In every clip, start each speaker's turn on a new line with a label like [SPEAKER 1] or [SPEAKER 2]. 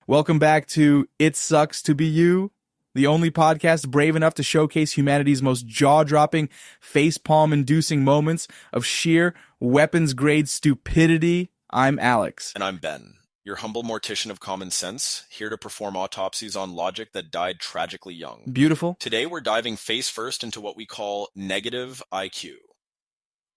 [SPEAKER 1] Welcome back to It Sucks to Be You, the only podcast brave enough to showcase humanity's most jaw-dropping, facepalm-inducing moments of sheer weapons-grade stupidity. I'm Alex.
[SPEAKER 2] And I'm Ben, your humble mortician of common sense, here to perform autopsies on logic that died tragically young.
[SPEAKER 1] Beautiful.
[SPEAKER 2] Today we're diving face first into what we call negative IQ,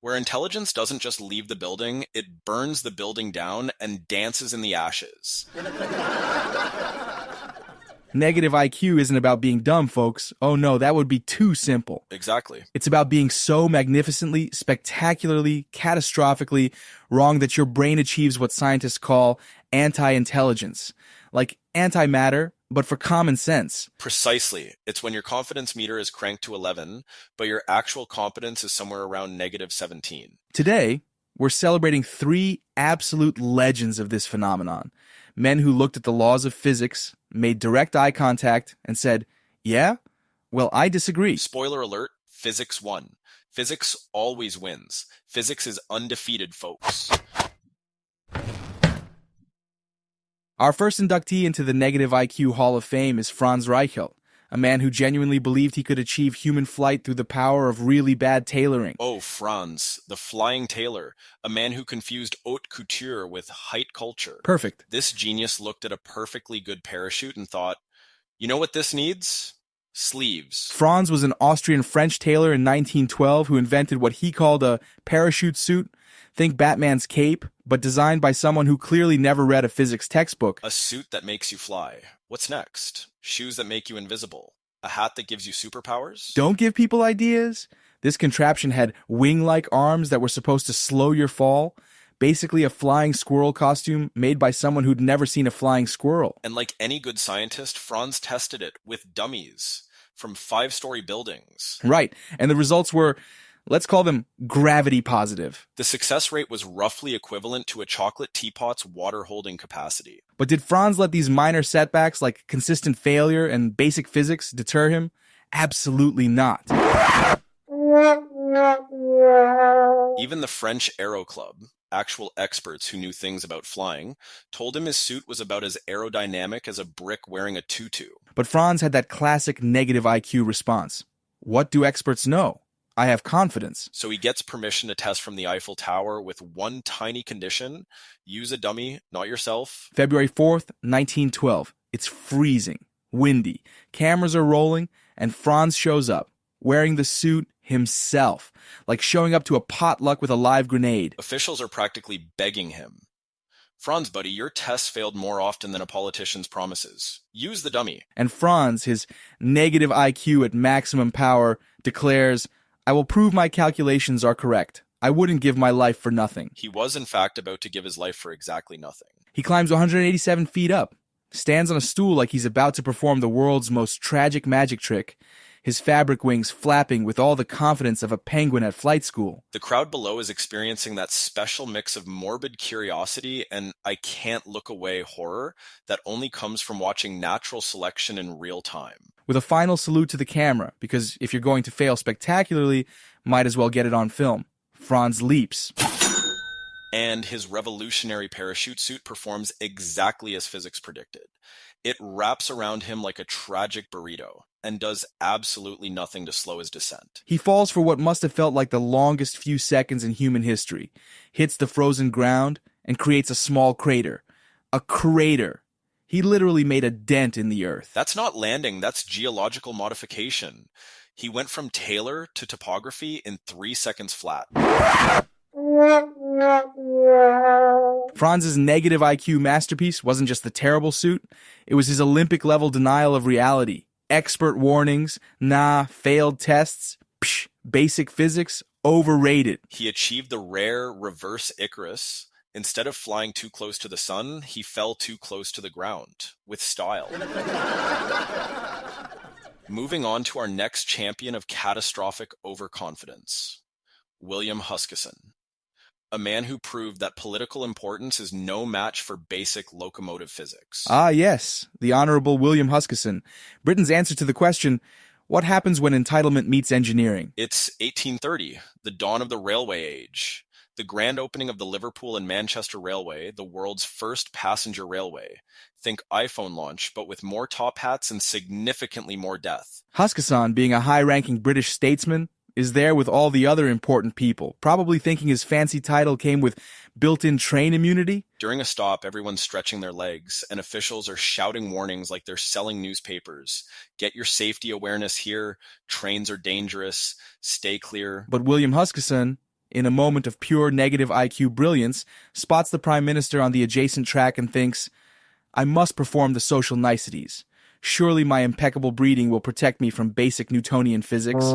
[SPEAKER 2] where intelligence doesn't just leave the building, it burns the building down and dances in the ashes.
[SPEAKER 1] Negative IQ isn't about being dumb, folks. Oh no, that would be too simple.
[SPEAKER 2] Exactly.
[SPEAKER 1] It's about being so magnificently, spectacularly, catastrophically wrong that your brain achieves what scientists call anti-intelligence. Like antimatter, but for common sense.
[SPEAKER 2] Precisely. It's when your confidence meter is cranked to 11, but your actual competence is somewhere around negative 17.
[SPEAKER 1] Today, we're celebrating three absolute legends of this phenomenon. Men who looked at the laws of physics, made direct eye contact, and said, yeah? Well, I disagree.
[SPEAKER 2] Spoiler alert, physics won. Physics always wins. Physics is undefeated, folks.
[SPEAKER 1] Our first inductee into the Negative IQ Hall of Fame is Franz Reichelt, a man who genuinely believed he could achieve human flight through the power of really bad tailoring.
[SPEAKER 2] Oh, Franz, the flying tailor, a man who confused haute couture with height culture.
[SPEAKER 1] Perfect.
[SPEAKER 2] This genius looked at a perfectly good parachute and thought, you know what this needs? Sleeves.
[SPEAKER 1] Franz was an Austrian-French tailor in 1912 who invented what he called a parachute suit. Think Batman's cape, but designed by someone who clearly never read a physics textbook.
[SPEAKER 2] A suit that makes you fly. What's next? Shoes that make you invisible. A hat that gives you superpowers?
[SPEAKER 1] Don't give people ideas. This contraption had wing-like arms that were supposed to slow your fall. Basically a flying squirrel costume made by someone who'd never seen a flying squirrel.
[SPEAKER 2] And like any good scientist, Franz tested it with dummies from 5-story buildings.
[SPEAKER 1] Right, and the results were, let's call them gravity positive.
[SPEAKER 2] The success rate was roughly equivalent to a chocolate teapot's water holding capacity.
[SPEAKER 1] But did Franz let these minor setbacks like consistent failure and basic physics deter him? Absolutely not.
[SPEAKER 2] Even the French Aero Club, actual experts who knew things about flying, told him his suit was about as aerodynamic as a brick wearing a tutu.
[SPEAKER 1] But Franz had that classic negative IQ response. What do experts know? I have confidence.
[SPEAKER 2] So he gets permission to test from the Eiffel Tower with one tiny condition: use a dummy, not yourself.
[SPEAKER 1] February 4th, 1912. It's freezing, windy, cameras are rolling, and Franz shows up, wearing the suit himself, like showing up to a potluck with a live grenade.
[SPEAKER 2] Officials are practically begging him. Franz, buddy, your tests failed more often than a politician's promises. Use the dummy.
[SPEAKER 1] And Franz, his negative IQ at maximum power, declares, I will prove my calculations are correct. I wouldn't give my life for nothing.
[SPEAKER 2] He was, in fact, about to give his life for exactly nothing.
[SPEAKER 1] He climbs 187 feet up, stands on a stool like he's about to perform the world's most tragic magic trick, his fabric wings flapping with all the confidence of a penguin at flight school.
[SPEAKER 2] The crowd below is experiencing that special mix of morbid curiosity and I can't look away horror that only comes from watching natural selection in real time.
[SPEAKER 1] With a final salute to the camera, because if you're going to fail spectacularly, might as well get it on film. Franz leaps.
[SPEAKER 2] And his revolutionary parachute suit performs exactly as physics predicted. It wraps around him like a tragic burrito and does absolutely nothing to slow his descent.
[SPEAKER 1] He falls for what must have felt like the longest few seconds in human history, hits the frozen ground, and creates a small crater. A crater. He literally made a dent in the earth.
[SPEAKER 2] That's not landing, that's geological modification. He went from Tailor to topography in 3 seconds flat.
[SPEAKER 1] Franz's negative IQ masterpiece wasn't just the terrible suit, it was his Olympic-level denial of reality. Expert warnings, nah, failed tests, psh, basic physics, overrated.
[SPEAKER 2] He achieved the rare reverse Icarus. Instead of flying too close to the sun, he fell too close to the ground, with style. Moving on to our next champion of catastrophic overconfidence, William Huskisson. A man who proved that political importance is no match for basic locomotive physics.
[SPEAKER 1] Ah, yes, the Honorable William Huskisson. Britain's answer to the question, what happens when entitlement meets engineering?
[SPEAKER 2] It's 1830, the dawn of the railway age. The grand opening of the Liverpool and Manchester Railway, the world's first passenger railway. Think iPhone launch, but with more top hats and significantly more death.
[SPEAKER 1] Huskisson, being a high-ranking British statesman, is there with all the other important people, probably thinking his fancy title came with built-in train immunity.
[SPEAKER 2] During a stop, everyone's stretching their legs, and officials are shouting warnings like they're selling newspapers. Get your safety awareness here. Trains are dangerous. Stay clear.
[SPEAKER 1] But William Huskisson, in a moment of pure negative IQ brilliance, spots the Prime Minister on the adjacent track and thinks, I must perform the social niceties. Surely my impeccable breeding will protect me from basic Newtonian physics.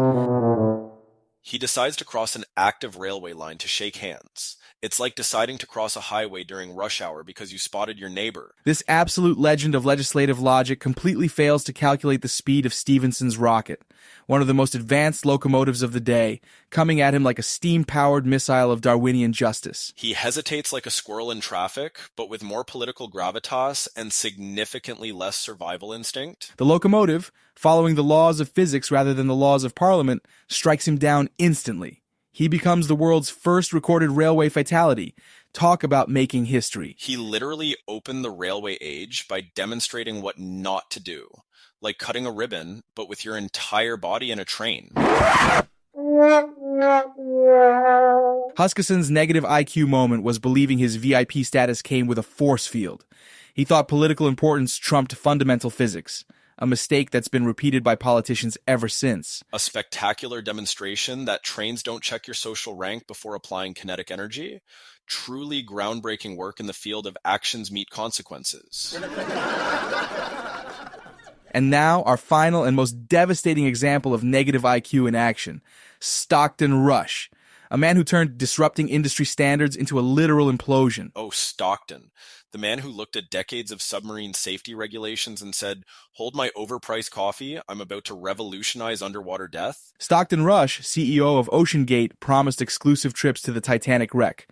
[SPEAKER 2] He decides to cross an active railway line to shake hands. It's like deciding to cross a highway during rush hour because you spotted your neighbor.
[SPEAKER 1] This absolute legend of legislative logic completely fails to calculate the speed of Stephenson's rocket, one of the most advanced locomotives of the day, coming at him like a steam-powered missile of Darwinian justice.
[SPEAKER 2] He hesitates like a squirrel in traffic, but with more political gravitas and significantly less survival instinct.
[SPEAKER 1] The locomotive, following the laws of physics rather than the laws of Parliament, strikes him down instantly. He becomes the world's first recorded railway fatality. Talk about making history.
[SPEAKER 2] He literally opened the railway age by demonstrating what not to do, like cutting a ribbon, but with your entire body in a train.
[SPEAKER 1] Huskisson's negative IQ moment was believing his VIP status came with a force field. He thought political importance trumped fundamental physics, a mistake that's been repeated by politicians ever since.
[SPEAKER 2] A spectacular demonstration that trains don't check your social rank before applying kinetic energy. Truly groundbreaking work in the field of actions meet consequences.
[SPEAKER 1] And now, our final and most devastating example of negative IQ in action, Stockton Rush, a man who turned disrupting industry standards into a literal implosion.
[SPEAKER 2] Oh, Stockton, the man who looked at decades of submarine safety regulations and said, hold my overpriced coffee, I'm about to revolutionize underwater death.
[SPEAKER 1] Stockton Rush, CEO of OceanGate, promised exclusive trips to the Titanic wreck.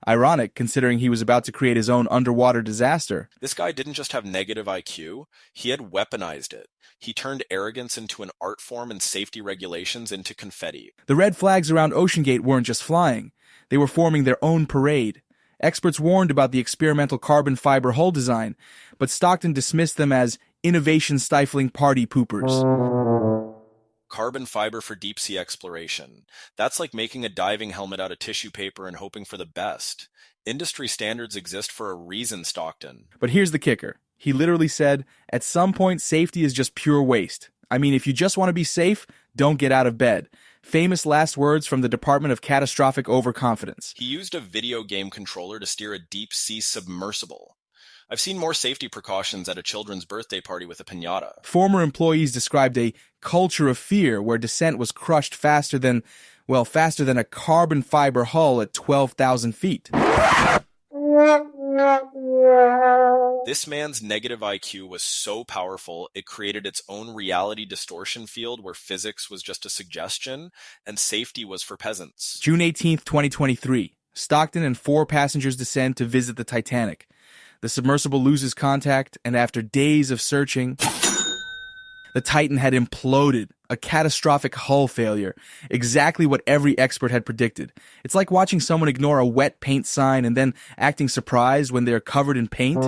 [SPEAKER 1] Ironic, considering he was about to create his own underwater disaster.
[SPEAKER 2] This guy didn't just have negative IQ, he had weaponized it. He turned arrogance into an art form and safety regulations into confetti.
[SPEAKER 1] The red flags around OceanGate weren't just flying. They were forming their own parade. Experts warned about the experimental carbon fiber hull design, but Stockton dismissed them as innovation-stifling party poopers.
[SPEAKER 2] Carbon fiber for deep-sea exploration. That's like making a diving helmet out of tissue paper and hoping for the best. Industry standards exist for a reason, Stockton.
[SPEAKER 1] But here's the kicker. He literally said, at some point, safety is just pure waste. I mean, if you just want to be safe, don't get out of bed. Famous last words from the Department of Catastrophic Overconfidence.
[SPEAKER 2] He used a video game controller to steer a deep-sea submersible. I've seen more safety precautions at a children's birthday party with a piñata.
[SPEAKER 1] Former employees described a culture of fear where descent was crushed faster than a carbon fiber hull at 12,000 feet.
[SPEAKER 2] This man's negative IQ was so powerful, it created its own reality distortion field where physics was just a suggestion and safety was for peasants.
[SPEAKER 1] June 18th, 2023. Stockton and 4 passengers descend to visit the Titanic. The submersible loses contact, and after days of searching, the Titan had imploded, a catastrophic hull failure, exactly what every expert had predicted. It's like watching someone ignore a wet paint sign and then acting surprised when they're covered in paint.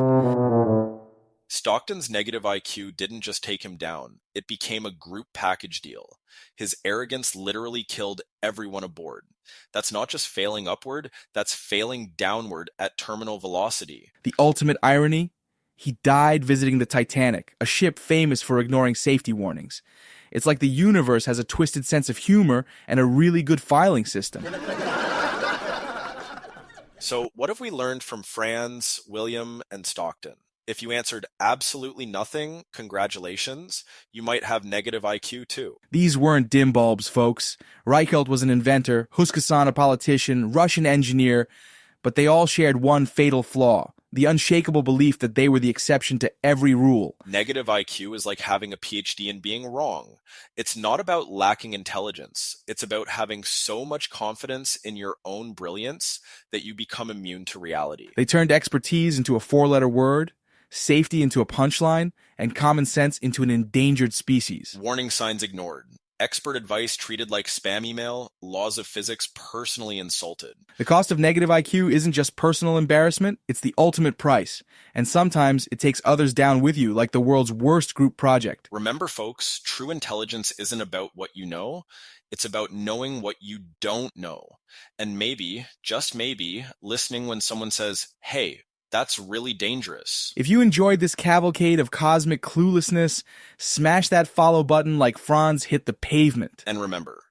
[SPEAKER 2] Stockton's negative IQ didn't just take him down, it became a group package deal. His arrogance literally killed everyone aboard. That's not just failing upward, that's failing downward at terminal velocity.
[SPEAKER 1] The ultimate irony? He died visiting the Titanic, a ship famous for ignoring safety warnings. It's like the universe has a twisted sense of humor and a really good filing system.
[SPEAKER 2] So what have we learned from Franz, William, and Stockton? If you answered absolutely nothing, congratulations, you might have negative IQ too.
[SPEAKER 1] These weren't dim bulbs, folks. Reichelt was an inventor, Huskisson a politician, Rush an engineer, but they all shared one fatal flaw, the unshakable belief that they were the exception to every rule.
[SPEAKER 2] Negative IQ is like having a PhD and being wrong. It's not about lacking intelligence. It's about having so much confidence in your own brilliance that you become immune to reality.
[SPEAKER 1] They turned expertise into a 4-letter word, safety into a punchline, and common sense into an endangered species.
[SPEAKER 2] Warning signs ignored. expert advice treated like spam email, laws of physics personally insulted.
[SPEAKER 1] The cost of negative IQ isn't just personal embarrassment, it's the ultimate price. And sometimes it takes others down with you, like the world's worst group project.
[SPEAKER 2] Remember, folks, true intelligence isn't about what you know. It's about knowing what you don't know. And maybe, just maybe, listening when someone says, hey, that's really dangerous.
[SPEAKER 1] If you enjoyed this cavalcade of cosmic cluelessness, smash that follow button like Franz hit the pavement.
[SPEAKER 2] And remember,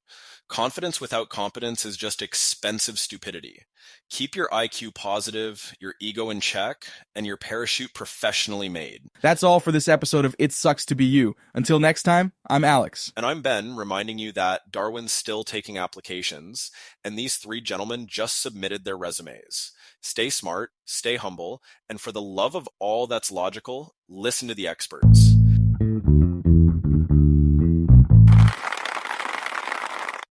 [SPEAKER 2] confidence without competence is just expensive stupidity. Keep your IQ positive, your ego in check, and your parachute professionally made.
[SPEAKER 1] That's all for this episode of It Sucks to Be You. Until next time, I'm Alex.
[SPEAKER 2] And I'm Ben, reminding you that Darwin's still taking applications, and these three gentlemen just submitted their resumes. Stay smart, stay humble, and for the love of all that's logical, listen to the experts.